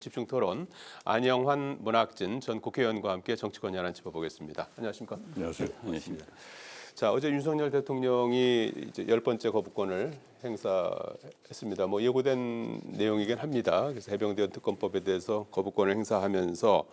집중 토론 안영환 문학진 전 국회의원과 함께 정치권 야란 짚어보겠습니다. 안녕하십니까? 안녕하세요. 안녕하십니까. 자, 어제 윤석열 대통령이 이제 10번째 거부권을 행사했습니다. 뭐 예고된 내용이긴 합니다. 그래서 해병대원 특검법에 대해서 거부권을 행사하면서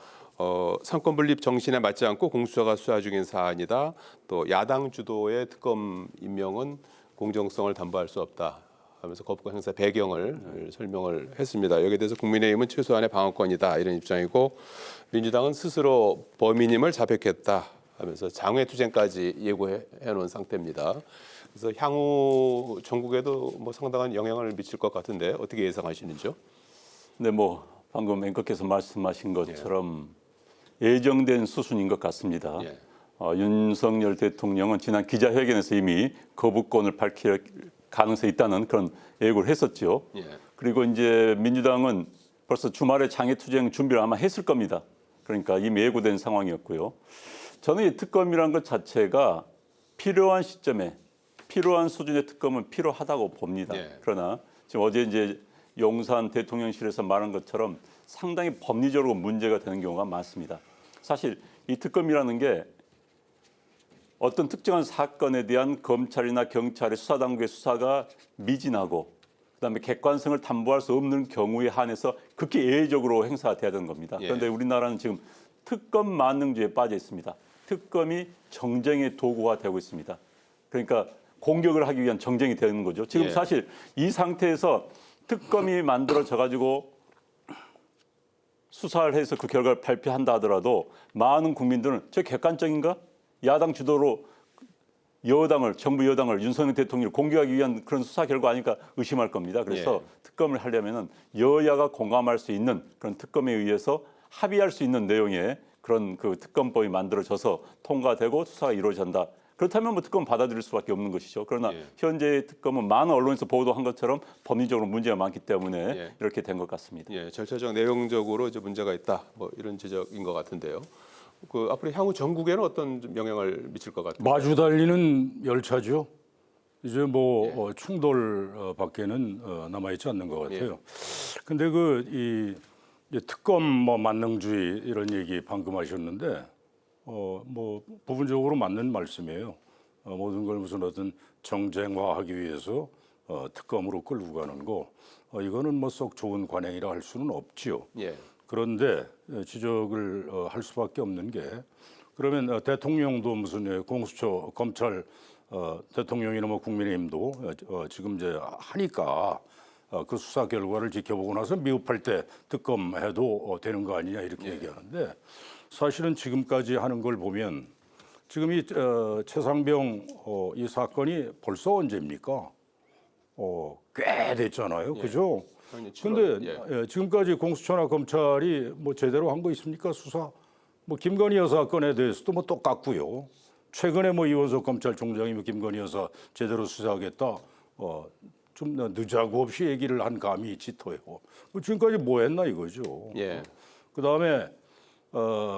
상권 분립 정신에 맞지 않고 공수처가 수사 중인 사안이다. 또 야당 주도의 특검 임명은 공정성을 담보할 수 없다. 하면서 거부권 행사 배경을 설명을 했습니다. 여기에 대해서 국민의힘은 최소한의 방어권이다 이런 입장이고 민주당은 스스로 범인임을 자백했다 하면서 장외투쟁까지 예고해 놓은 상태입니다. 그래서 향후 전국에도 뭐 상당한 영향을 미칠 것 같은데 어떻게 예상하시는지요? 네, 뭐 방금 앵커께서 말씀하신 것처럼 예정된 수순인 것 같습니다. 예. 윤석열 대통령은 지난 기자회견에서 이미 거부권을 밝힐 가능성이 있다는 그런 예고를 했었죠. 예. 그리고 이제 민주당은 벌써 주말에 장애투쟁 준비를 아마 했을 겁니다. 그러니까 이미 예고된 상황이었고요. 저는 이 특검이라는 것 자체가 필요한 시점에 필요한 수준의 특검은 필요하다고 봅니다. 예. 그러나 지금 어제 이제 용산 대통령실에서 말한 것처럼 상당히 법리적으로 문제가 되는 경우가 많습니다. 사실 이 특검이라는 게 어떤 특정한 사건에 대한 검찰이나 경찰의 수사당국의 수사가 미진하고 그다음에 객관성을 담보할 수 없는 경우에 한해서 극히 예외적으로 행사가 돼야 되는 겁니다. 예. 그런데 우리나라는 지금 특검 만능주의에 빠져 있습니다. 특검이 정쟁의 도구가 되고 있습니다. 그러니까 공격을 하기 위한 정쟁이 되는 거죠. 지금 예. 사실 이 상태에서 특검이 만들어져 가지고 수사를 해서 그 결과를 발표한다 하더라도 많은 국민들은 저 객관적인가? 야당 주도로 여당을 정부 여당을 윤석열 대통령을 공격하기 위한 그런 수사 결과 아닐까 의심할 겁니다. 그래서 예. 특검을 하려면은 여야가 공감할 수 있는 그런 특검에 의해서 합의할 수 있는 내용의 그런 그 특검법이 만들어져서 통과되고 수사가 이루어진다. 그렇다면 뭐 특검 받아들일 수밖에 없는 것이죠. 그러나 예. 현재의 특검은 많은 언론에서 보도한 것처럼 법리적으로 문제가 많기 때문에 예. 이렇게 된 것 같습니다. 예, 절차적 내용적으로 이제 문제가 있다. 뭐 이런 지적인 것 같은데요. 그 앞으로 향후 전국에는 어떤 좀 영향을 미칠 것 같아요? 마주 달리는 열차죠. 이제 뭐 충돌 밖에는 남아 있지 않는 것 같아요. 근데 이 특검 뭐 만능주의 이런 얘기 방금 하셨는데 뭐 부분적으로 맞는 말씀이에요. 모든 걸 무슨 어떤 정쟁화하기 위해서 특검으로 끌고 가는 거 이거는 뭐 썩 좋은 관행이라 할 수는 없지요. 예. 그런데 지적을 할 수밖에 없는 게 그러면 대통령도 무슨 공수처 검찰 대통령이나 뭐 국민의힘도 지금 이제 하니까 그 수사 결과를 지켜보고 나서 미흡할 때 특검해도 되는 거 아니냐 이렇게 얘기하는데 사실은 지금까지 하는 걸 보면 지금 이 최상병 이 사건이 벌써 언제입니까? 꽤 됐잖아요, 그죠? 근데 지금까지 공수처나 검찰이 뭐 제대로 한 거 있습니까? 수사? 뭐 김건희 여사 건에 대해서도 뭐 똑같고요. 최근에 뭐 이원석 검찰총장이 뭐 김건희 여사 제대로 수사하겠다. 좀 늦자고 없이 얘기를 한 감이 짙어요. 지금까지 뭐 했나 이거죠. 예. 그다음에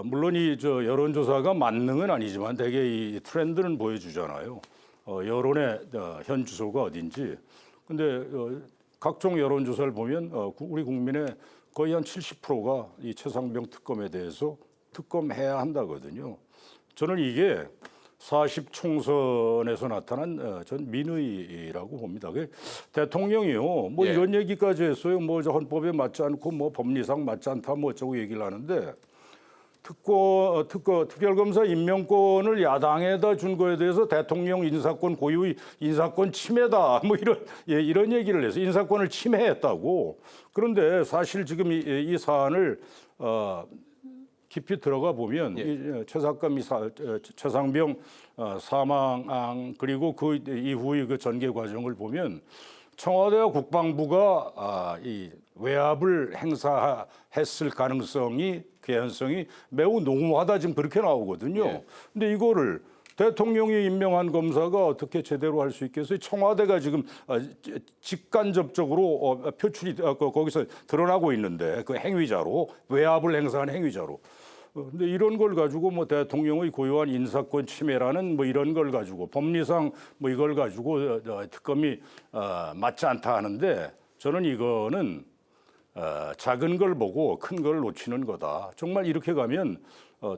물론 저 여론조사가 만능은 아니지만 대개 이 트렌드는 보여주잖아요. 여론의 현 주소가 어딘지. 근데 각종 여론조사를 보면 우리 국민의 거의 한 70%가 이 최상병 특검에 대해서 특검해야 한다거든요. 저는 이게 40 총선에서 나타난 전 민의라고 봅니다. 대통령이요, 뭐 예. 이런 얘기까지 했어요. 뭐 저 헌법에 맞지 않고 뭐 법리상 맞지 않다 뭐 어쩌고 얘기를 하는데 특별검사 임명권을 야당에다 준 거에 대해서 대통령 인사권 고유의 인사권 침해다 뭐 이런 얘기를 해서 인사권을 침해했다고. 그런데 사실 지금 이 사안을 깊이 들어가 보면 이 최상병 사망 그리고 그 이후의 그 전개 과정을 보면 청와대와 국방부가 이 외압을 행사했을 가능성이 개연성이 매우 농후하다 지금 그렇게 나오거든요. 근데 이거를 대통령이 임명한 검사가 어떻게 제대로 할 수 있겠어요? 청와대가 지금 직간접적으로 표출이 거기서 드러나고 있는데 그 행위자로 외압을 행사한 행위자로. 근데 이런 걸 가지고 뭐 대통령의 고유한 인사권 침해라는 뭐 이런 걸 가지고 법리상 뭐 이걸 가지고 특검이 맞지 않다 하는데 저는 이거는 작은 걸 보고 큰 걸 놓치는 거다. 정말 이렇게 가면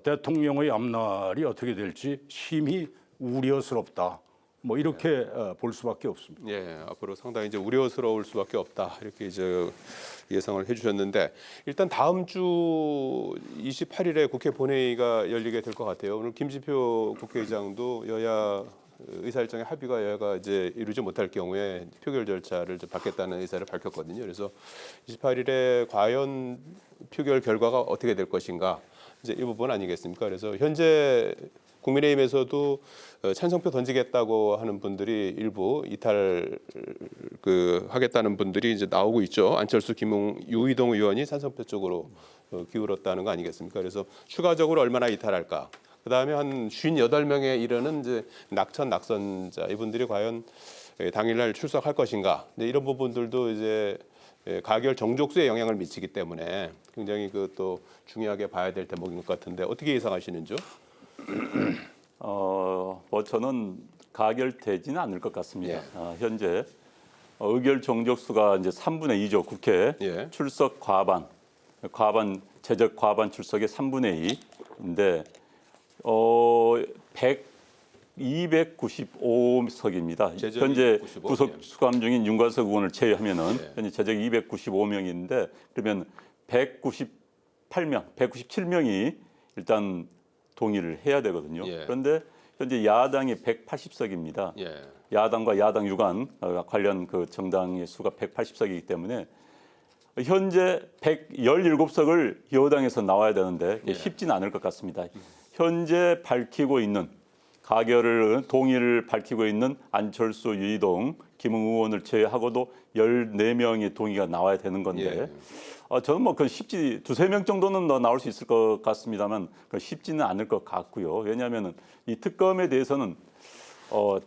대통령의 앞날이 어떻게 될지 심히 우려스럽다. 뭐 이렇게 볼 수밖에 없습니다. 예, 앞으로 상당히 이제 우려스러울 수밖에 없다 이렇게 이제 예상을 해주셨는데 일단 다음 주 28일에 국회 본회의가 열리게 될 것 같아요. 오늘 김진표 국회의장도 여야 의사일정의 합의가 여야가 이제 이루지 못할 경우에 표결 절차를 좀 받겠다는 의사를 밝혔거든요. 그래서 28일에 과연 표결 결과가 어떻게 될 것인가 이제 이 부분 아니겠습니까? 그래서 현재 국민의힘에서도 찬성표 던지겠다고 하는 분들이 일부 이탈 하겠다는 분들이 이제 나오고 있죠. 안철수, 김웅, 유이동 의원이 찬성표 쪽으로 기울었다는 거 아니겠습니까? 그래서 추가적으로 얼마나 이탈할까? 그다음에 한 58명에 이르는 이제 낙선자 이분들이 과연 당일날 출석할 것인가? 이런 부분들도 이제 가결 정족수에 영향을 미치기 때문에 굉장히 또 중요하게 봐야 될 대목인 것 같은데 어떻게 예상하시는지요? 뭐 저는 가결되지는 않을 것 같습니다. 예. 현재 의결 정족수가 이제 3분의 2죠. 국회 예. 출석 과반 제적 과반 출석의 3분의 2인데 295석입니다. 제적 현재 295, 구속 예. 수감 중인 윤관석 의원을 제외하면은 예. 현재 제적 295명인데 그러면 197명이 일단 동의를 해야 되거든요. 예. 그런데 현재 야당이 180석입니다. 예. 야당과 야당 유관 관련 그 정당의 수가 180석이기 때문에 현재 117석을 여당에서 나와야 되는데 예. 쉽지는 않을 것 같습니다. 현재 밝히고 있는 가결을 동의를 밝히고 있는 안철수, 유이동, 김웅 의원을 제외하고도 14명의 동의가 나와야 되는 건데 저는 뭐 그 쉽지 두세 명 정도는 더 나올 수 있을 것 같습니다만 쉽지는 않을 것 같고요. 왜냐하면은 이 특검에 대해서는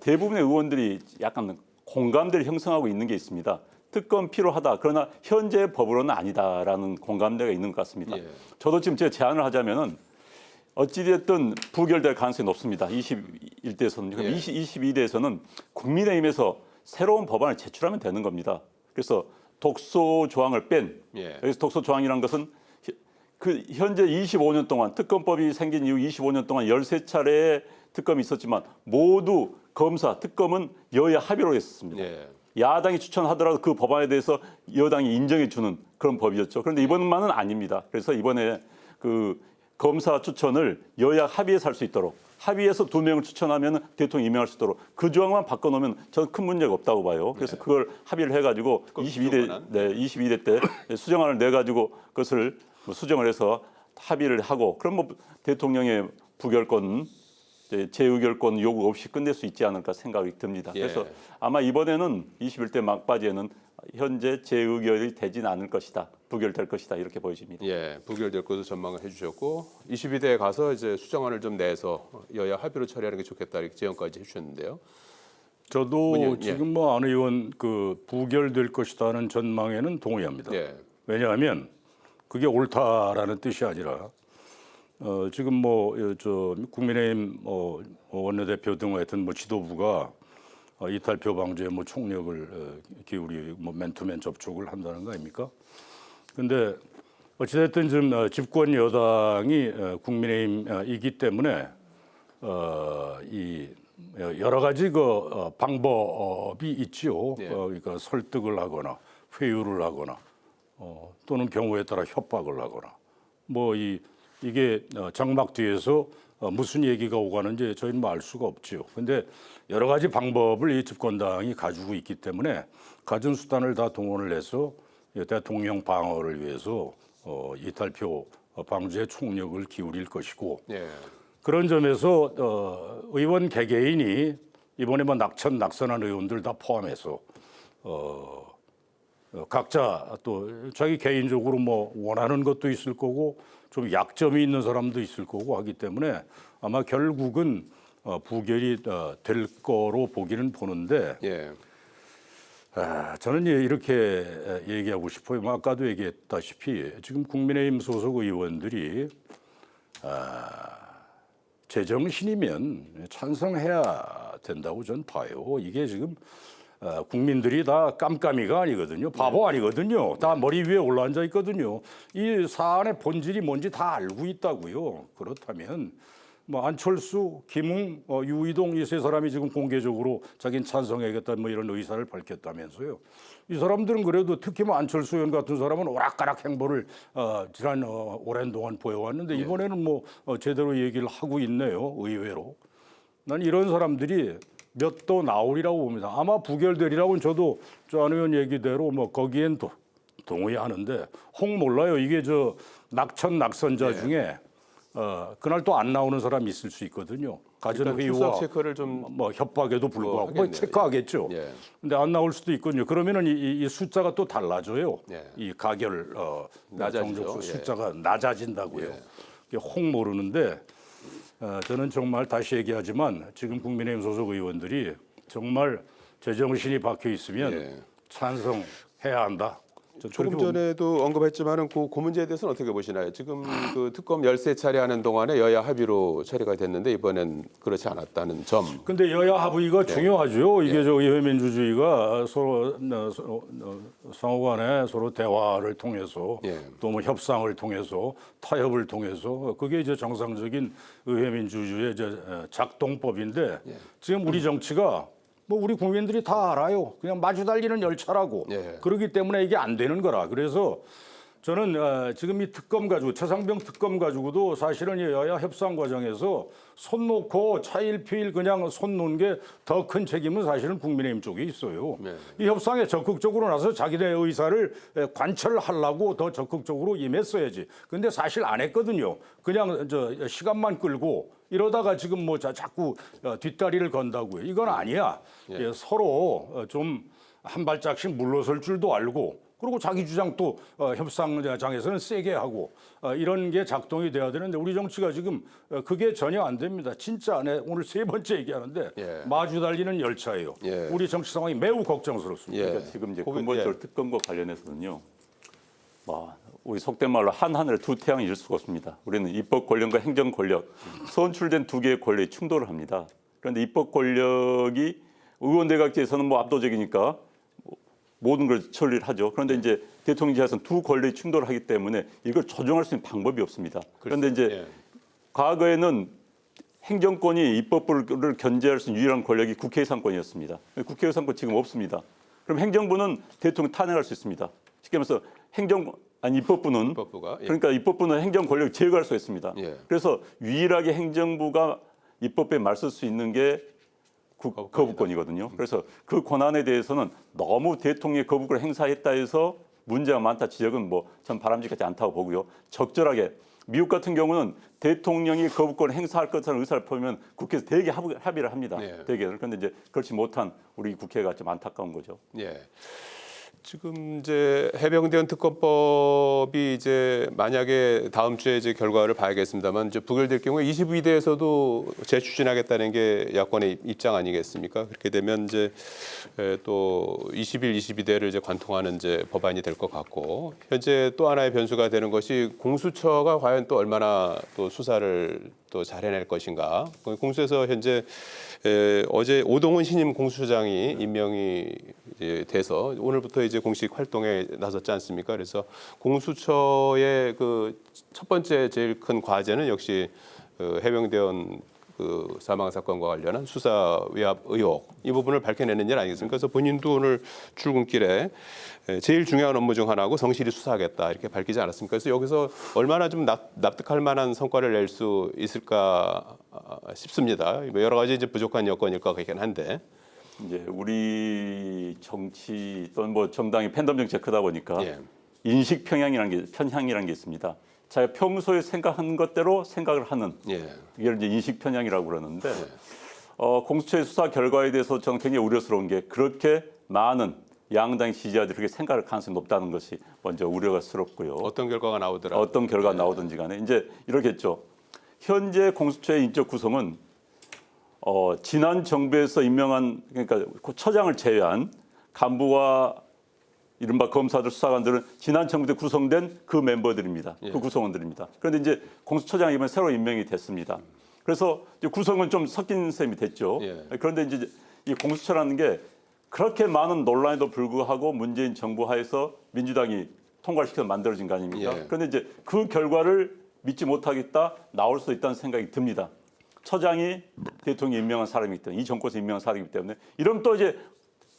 대부분의 의원들이 약간 공감대를 형성하고 있는 게 있습니다. 특검 필요하다. 그러나 현재 법으로는 아니다라는 공감대가 있는 것 같습니다. 예. 저도 지금 제가 제안을 하자면은 어찌됐든 부결될 가능성이 높습니다. 21대에서는. 예. 22대에서는 국민의힘에서 새로운 법안을 제출하면 되는 겁니다. 그래서 독소 조항을 뺀 예. 여기서 독소 조항이란 것은 그 현재 25년 동안 특검법이 생긴 이후 25년 동안 13차례의 특검이 있었지만 모두 검사 특검은 여야 합의로 했습니다. 예. 야당이 추천하더라도 그 법안에 대해서 여당이 인정해 주는 그런 법이었죠. 그런데 이번만은 아닙니다. 그래서 이번에 그 검사 추천을 여야 합의해서 할 수 있도록 합의해서 2명을 추천하면 대통령 임명할 수 있도록 그 조항만 바꿔놓으면 저는 큰 문제가 없다고 봐요. 그래서 그걸 합의를 해가지고 22대 때 수정안을 내가지고 그것을 수정을 해서 합의를 하고 그럼 뭐 대통령의 부결권 재의결권 요구 없이 끝낼 수 있지 않을까 생각이 듭니다. 예. 그래서 아마 이번에는 21대 막바지에는 현재 재의결이 되지는 않을 것이다. 부결될 것이다. 이렇게 보여집니다. 예, 부결될 것도 전망을 해주셨고 22대에 가서 이제 수정안을 좀 내서 여야 합의로 처리하는 게 좋겠다 이렇게 제언까지 해주셨는데요. 저도 문의원, 예. 지금 뭐 안 의원 그 부결될 것이다는 전망에는 동의합니다. 예, 왜냐하면 그게 옳다라는 뜻이 아니라 지금 뭐 저 국민의힘 원내대표 등 하여튼 뭐 지도부가 이탈표 방지에 뭐 총력을 기울이 뭐 맨투맨 접촉을 한다는 거 아닙니까? 근데 어찌됐든 지금 집권 여당이 국민의힘이기 때문에 이 여러 가지 그 방법이 있지요. 네. 그러니까 설득을 하거나 회유를 하거나 또는 경우에 따라 협박을 하거나 뭐 이게 장막 뒤에서 무슨 얘기가 오가는지 저희는 뭐 알 수가 없지요. 근데 여러 가지 방법을 이 집권당이 가지고 있기 때문에 가진 수단을 다 동원을 해서 대통령 방어를 위해서 이탈표 방지에 총력을 기울일 것이고 예, 그런 점에서 의원 개개인이 이번에 뭐 낙선한 의원들 다 포함해서 각자 또 자기 개인적으로 뭐 원하는 것도 있을 거고 좀 약점이 있는 사람도 있을 거고 하기 때문에 아마 결국은 부결이 될 거로 보기는 보는데 예, 저는 이렇게 얘기하고 싶어요. 뭐 아까도 얘기했다시피 지금 국민의힘 소속 의원들이 제정신이면 찬성해야 된다고 전 봐요. 이게 지금 국민들이 다 깜깜이가 아니거든요. 바보 아니거든요. 다 머리 위에 올라앉아 있거든요. 이 사안의 본질이 뭔지 다 알고 있다고요. 그렇다면 뭐 안철수, 김웅, 유이동 이 세 사람이 지금 공개적으로 자기는 찬성하겠다 뭐 이런 의사를 밝혔다면서요. 이 사람들은 그래도 특히 뭐 안철수 의원 같은 사람은 오락가락 행보를 지난 오랜 동안 보여왔는데 이번에는 뭐 제대로 얘기를 하고 있네요. 의외로. 난 이런 사람들이 몇 도 나오리라고 봅니다. 아마 부결되리라고는 저도 조 안 의원 얘기대로 뭐 거기엔 동의하는데 혹 몰라요. 이게 저 낙천낙선자 중에 그날 또 안 나오는 사람이 있을 수 있거든요. 가전 회의와 출석 체크를 좀 뭐 협박에도 불구하고 뭐 하겠네요. 체크하겠죠. 예. 근데 안 나올 수도 있거든요. 그러면은 이 숫자가 또 달라져요. 예. 이 가결 낮아지죠. 정족수 예. 숫자가 낮아진다고요. 예. 이게 혹 모르는데 저는 정말 다시 얘기하지만 지금 국민의힘 소속 의원들이 정말 제정신이 박혀 있으면 예. 찬성해야 한다. 조금 전에도 언급했지만은 그 문제에 대해서는 어떻게 보시나요? 지금 그 특검 13차례 하는 동안에 여야 합의로 처리가 됐는데 이번엔 그렇지 않았다는 점. 근데 여야 합의가 중요하죠. 이게 저 의회 민주주의가 서로 상호간에 서로 대화를 통해서 예. 또 뭐 협상을 통해서 타협을 통해서 그게 이제 정상적인 의회 민주주의의 이제 작동법인데 지금 우리 정치가 뭐 우리 국민들이 다 알아요. 그냥 마주 달리는 열차라고. 예. 그렇기 때문에 이게 안 되는 거라. 그래서 저는 지금 이 특검 가지고 최상병 특검 가지고도 사실은 이 여야 협상 과정에서 손 놓고 차일피일 그냥 손 놓은 게 더 큰 책임은 사실은 국민의힘 쪽에 있어요. 네. 이 협상에 적극적으로 나서 자기네 의사를 관철하려고 더 적극적으로 임했어야지. 근데 사실 안 했거든요. 그냥 저 시간만 끌고 이러다가 지금 뭐 자꾸 뒷다리를 건다고요. 이건 아니야. 예, 서로 좀 한 발짝씩 물러설 줄도 알고 그리고 자기 주장 또 협상장에서는 세게 하고 이런 게 작동이 돼야 되는데 우리 정치가 지금 그게 전혀 안 됩니다. 진짜 오늘 세 번째 얘기하는데 예. 마주 달리는 열차예요. 예. 우리 정치 상황이 매우 걱정스럽습니다. 예. 그러니까 지금 이제 고민- 근본적으로 특검과 관련해서는요. 우리 속된 말로 한 하늘에 두 태양이 일 수가 없습니다. 우리는 입법 권력과 행정 권력, 선출된 두 개의 권력이 충돌을 합니다. 그런데 입법 권력이 의원 내각제에서는 뭐 압도적이니까 모든 걸 처리를 하죠. 그런데 이제 대통령제에서는 두 권력이 충돌을 하기 때문에 이걸 조정할 수 있는 방법이 없습니다. 그런데 이제 예. 과거에는 행정권이 입법부를 견제할 수 있는 유일한 권력이 국회의장권이었습니다. 국회의장권 지금 없습니다. 그럼 행정부는 대통령 탄핵할 수 있습니다. 쉽게 말해서 입법부는 입법부가, 예. 그러니까 입법부는 행정 권력을 제거할 수 있습니다. 예. 그래서 유일하게 행정부가 입법에 맞설 수 있는 게 거부권이거든요. 그래서 그 권한에 대해서는 너무 대통령의 거부권을 행사했다 해서 문제가 많다 지적은 뭐 전 바람직하지 않다고 보고요. 적절하게 미국 같은 경우는 대통령이 거부권을 행사할 것이라는 의사를 표하면 국회에서 대개 합의를 합니다. 네. 대개. 그런데 이제 그렇지 못한 우리 국회가 좀 안타까운 거죠. 예. 지금 이제 해병대원 특검법이 이제 만약에 다음 주에 이제 결과를 봐야겠습니다만 이제 부결될 경우에 22대에서도 재추진하겠다는 게 야권의 입장 아니겠습니까? 그렇게 되면 이제 또 21, 22대를 이제 관통하는 이제 법안이 될 것 같고 현재 또 하나의 변수가 되는 것이 공수처가 과연 또 얼마나 또 수사를 또 잘 해낼 것인가. 공수처에서 현재 어제 오동훈 신임 공수처장이 임명이 이제 돼서 오늘부터 이제 공식 활동에 나섰지 않습니까? 그래서 공수처의 그 첫 번째 제일 큰 과제는 역시 해병대원 그 사망 사건과 관련한 수사 위압 의혹 이 부분을 밝혀내는 일 아니겠습니까? 그래서 본인도 오늘 출근길에 제일 중요한 업무 중 하나고 성실히 수사하겠다 이렇게 밝히지 않았습니까? 그래서 여기서 얼마나 좀 납득할 만한 성과를 낼 수 있을까 싶습니다. 여러 가지 이제 부족한 여건일 것 같긴 한데. 이제 우리 정치 또는 뭐 정당이 팬덤 정치가 크다 보니까 예. 인식 편향이라는 게 있습니다. 자기가 평소에 생각한 것대로 생각을 하는 예. 이걸 이제 인식 편향이라고 그러는데 공수처의 수사 결과에 대해서 저는 굉장히 우려스러운 게 그렇게 많은 양당 지지자들이 그렇게 생각할 가능성이 높다는 것이 먼저 우려스럽고요. 어떤 결과가 나오더라도 어떤 결과가 나오든지 간에 이제 이렇겠죠. 현재 공수처의 인적 구성은 지난 정부에서 임명한 그러니까 처장을 제외한 간부와 이른바 검사들 수사관들은 지난 정부 때 구성된 그 멤버들입니다. 예. 그 구성원들입니다. 그런데 이제 공수처장이 이번에 새로 임명이 됐습니다. 그래서 이제 구성은 좀 섞인 셈이 됐죠. 예. 그런데 이제 이 공수처라는 게 그렇게 많은 논란에도 불구하고 문재인 정부 하에서 민주당이 통과를 시켜서 만들어진 거 아닙니까? 예. 그런데 이제 그 결과를 믿지 못하겠다, 나올 수 있다는 생각이 듭니다. 처장이 대통령이 임명한 사람이기 때문에, 이 정권에서 임명한 사람이기 때문에 이러면 또 이제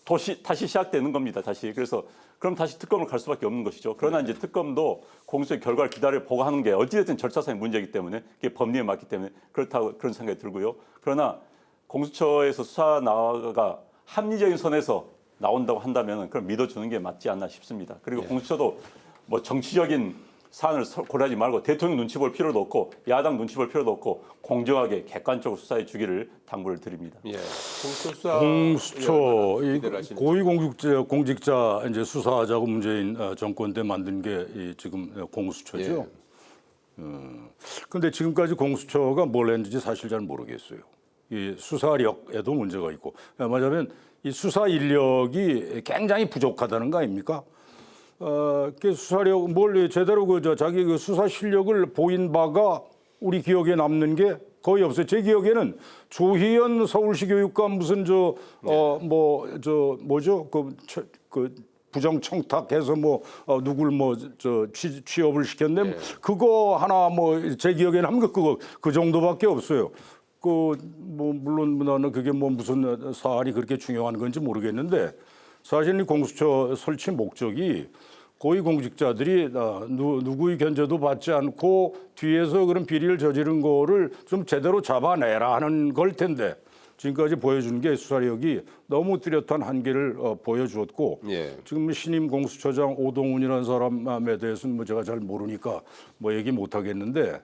다시 시작되는 겁니다. 다시. 그래서 그럼 다시 특검을 갈 수밖에 없는 것이죠. 그러나 이제 특검도 공수처의 결과를 기다려 보고 하는 게 어찌됐든 절차상의 문제이기 때문에 그게 법리에 맞기 때문에 그렇다고 그런 생각이 들고요. 그러나 공수처에서 수사 나가 합리적인 선에서 나온다고 한다면 그럼 믿어주는 게 맞지 않나 싶습니다. 그리고 공수처도 뭐 정치적인 사안을 고려하지 말고 대통령 눈치 볼 필요도 없고 야당 눈치 볼 필요도 없고 공정하게 객관적으로 수사해 주기를 당부를 드립니다. 예. 공수처 공수처 이 기대를 하시는지. 고위공직자 이제 수사하자고 문재인 정권 때 만든 게 지금 공수처죠. 그런데 지금까지 공수처가 뭘 했는지 사실 잘 모르겠어요. 이 수사력에도 문제가 있고 말하자면 이 수사 인력이 굉장히 부족하다는 거 아닙니까? 그 수사력 뭘 제대로 자기 그 수사 실력을 보인 바가 우리 기억에 남는 게 거의 없어요. 제 기억에는 조희연 서울시 교육감 무슨 뭐죠 그 부정 청탁해서 누굴 취업을 시켰는데 그거 하나 제 기억에는 한 거 그거 그 정도밖에 없어요. 물론 나는 그게 무슨 사안이 그렇게 중요한 건지 모르겠는데 사실 이 공수처 설치 목적이 고위공직자들이 누구의 견제도 받지 않고 뒤에서 그런 비리를 저지른 거를 좀 제대로 잡아내라 하는 걸 텐데 지금까지 보여준 게 수사력이 너무 뚜렷한 한계를 보여주었고 지금 신임 공수처장 오동훈이라는 사람에 대해서는 제가 잘 모르니까 얘기 못 하겠는데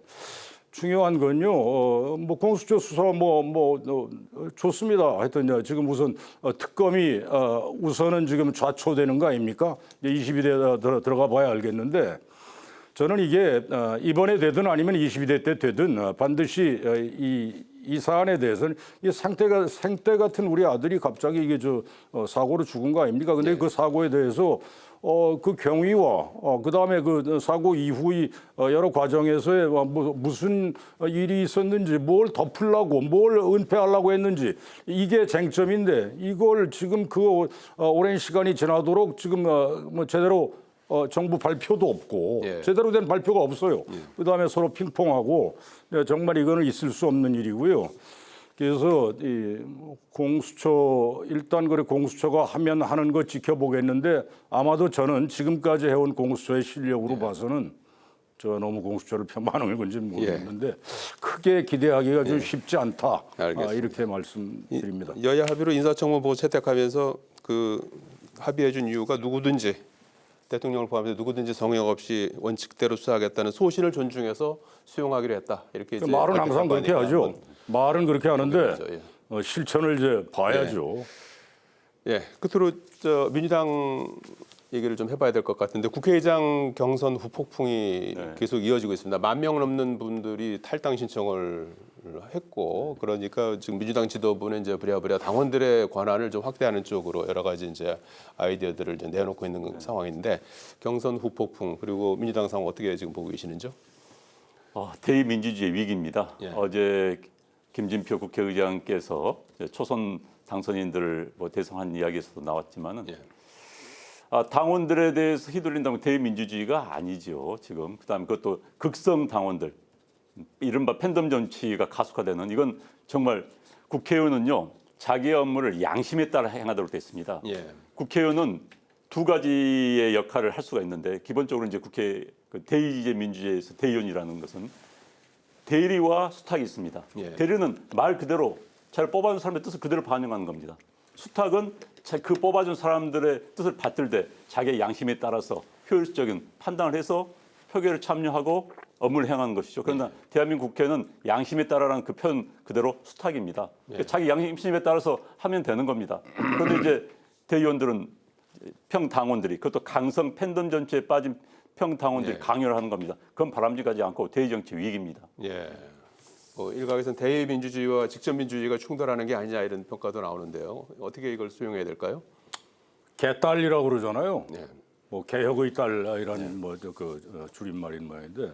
중요한 건요, 공수처 수사 좋습니다. 하여튼 지금 우선 특검이 우선은 지금 좌초되는 거 아닙니까? 이제 22대 들어가 봐야 알겠는데 저는 이게 이번에 되든 아니면 22대 때 되든 반드시 이 사안에 대해서는 이 생때 같은 우리 아들이 갑자기 이게 사고로 죽은 거 아닙니까? 근데 그 사고에 대해서 그 경위와 그다음에 그 사고 이후의 여러 과정에서의 무슨 일이 있었는지 뭘 덮으려고 뭘 은폐하려고 했는지 이게 쟁점인데 이걸 지금 그 오랜 시간이 지나도록 지금 제대로 정부 발표도 없고 제대로 된 발표가 없어요. 그다음에 서로 핑퐁하고 정말 이거는 있을 수 없는 일이고요. 그래서 이 공수처 일단 그래 공수처가 하면 하는 거 지켜보겠는데 아마도 저는 지금까지 해온 공수처의 실력으로 봐서는 너무 공수처를 폄하하는 건지 모르겠는데 크게 기대하기가 좀 쉽지 않다. 이렇게 말씀드립니다. 여야 합의로 인사청문보 채택하면서 그 합의해준 이유가 누구든지 대통령을 포함해서 누구든지 성역 없이 원칙대로 수사하겠다는 소신을 존중해서 수용하기로 했다. 이렇게 이제 말은 항상 그렇게 하죠. 말은 그렇게 하는데 그렇죠. 실천을 이제 봐야죠. 끝으로 민주당 얘기를 좀 해봐야 될 것 같은데 국회의장 경선 후폭풍이 계속 이어지고 있습니다. 10,000명 넘는 분들이 탈당 신청을 했고 그러니까 지금 민주당 지도부는 이제 부랴부랴 당원들의 권한을 좀 확대하는 쪽으로 여러 가지 이제 아이디어들을 이제 내놓고 있는 상황인데 경선 후폭풍 그리고 민주당 상황 어떻게 지금 보고 계시는지요? 대의민주주의 위기입니다. 어제 김진표 국회의장께서 초선 당선인들을 대성한 이야기에서도 나왔지만은 당원들에 대해서 휘둘린다면 대의민주주의가 아니죠. 지금 그다음에 그것도 극성 당원들 이른바 팬덤 정치가 가속화되는 이건 정말 국회의원은요 자기의 업무를 양심에 따라 행하도록 돼 있습니다. 국회의원은 두 가지의 역할을 할 수가 있는데 기본적으로 이제 국회 대의제 민주주의에서 대의원이라는 것은 대리와 수탁이 있습니다. 대리는 말 그대로 잘 뽑아준 사람의 뜻을 그대로 반영하는 겁니다. 수탁은 그 뽑아준 사람들의 뜻을 받들되 자기의 양심에 따라서 효율적인 판단을 해서 표결에 참여하고 업무를 행하는 것이죠. 그러나 대한민국 국회는 양심에 따라라는 그 표현 그대로 수탁입니다. 그러니까 자기 양심에 따라서 하면 되는 겁니다. 그런데 이제 대의원들은 평당원들이 그것도 강성 팬덤 정치에 빠진 평당원들이 강요를 하는 겁니다. 그건 바람직하지 않고 대의정치 위기입니다. 일각에서는 대의민주주의와 직접민주주의가 충돌하는 게 아니냐 이런 평가도 나오는데요. 어떻게 이걸 수용해야 될까요? 개딸이라고 그러잖아요. 개혁의 딸이라는 줄임말인 모양인데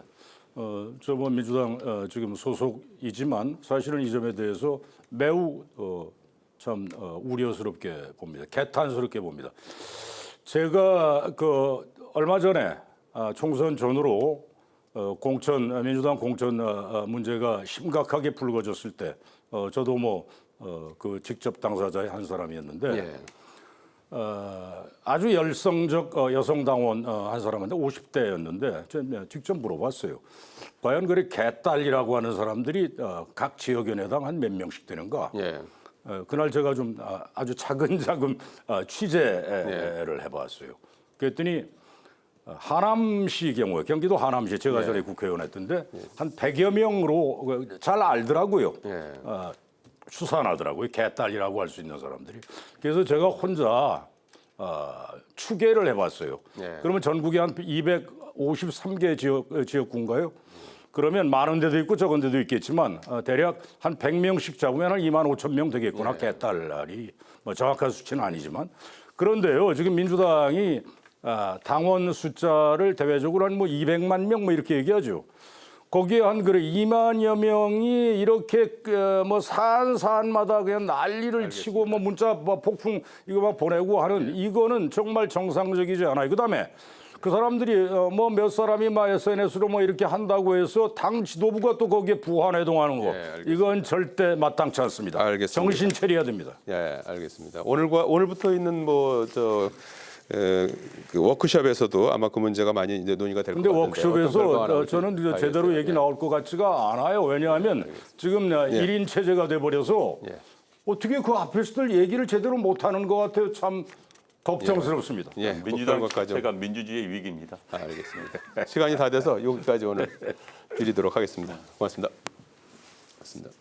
민주당 지금 소속이지만 사실은 이 점에 대해서 매우 참 우려스럽게 봅니다. 개탄스럽게 봅니다. 제가 그 얼마 전에 총선 전후로 민주당 공천 문제가 심각하게 불거졌을 때 저도 그 직접 당사자의 한 사람이었는데 예. 아주 열성적 여성 당원 한 사람인데 50대였는데 제가 직접 물어봤어요. 과연 그래 개딸이라고 하는 사람들이 각 지역위원회당 한 몇 명씩 되는가? 예. 그날 제가 좀 아주 차근차근 취재를 해봤어요. 그랬더니 하남시 경우에 경기도 하남시 제가 전에 국회의원 했던데 한 100여 명으로 잘 알더라고요. 예. 추산하더라고요. 개딸이라고 할 수 있는 사람들이. 그래서 제가 혼자 추계를 해봤어요. 예. 그러면 전국에 한 253개 지역구인가요? 그러면 많은 데도 있고 적은 데도 있겠지만 대략 한 100명씩 잡으면 한 2만 5천 명 되겠구나. 개딸이 정확한 수치는 아니지만 그런데요. 지금 민주당이 당원 숫자를 대외적으로 한 200만 명 이렇게 얘기하죠. 거기에 한 2만여 명이 이렇게 산마다 그냥 난리를 치고 문자 폭풍 이거 막 보내고 하는 이거는 정말 정상적이지 않아요. 그다음에 그 사람들이 몇 사람이 SNS로 이렇게 한다고 해서 당 지도부가 또 거기에 부안해동하는 거 이건 절대 마땅치 않습니다. 알겠습니다. 정신 차려야 됩니다. 예, 알겠습니다. 오늘부터 있는 그 워크숍에서도 아마 그 문제가 많이 이제 논의가 될 것 근데 같은데 워크숍에서 저는 제대로 얘기 예. 나올 것 같지가 않아요. 왜냐하면 지금 1인 체제가 돼버려서 예. 어떻게 그 앞에서들 얘기를 제대로 못하는 것 같아요. 참 걱정스럽습니다. 예, 민주당 것까지 자체가 민주주의의 위기입니다. 알겠습니다. 시간이 다 돼서 여기까지 오늘 드리도록 하겠습니다. 고맙습니다. 고맙습니다.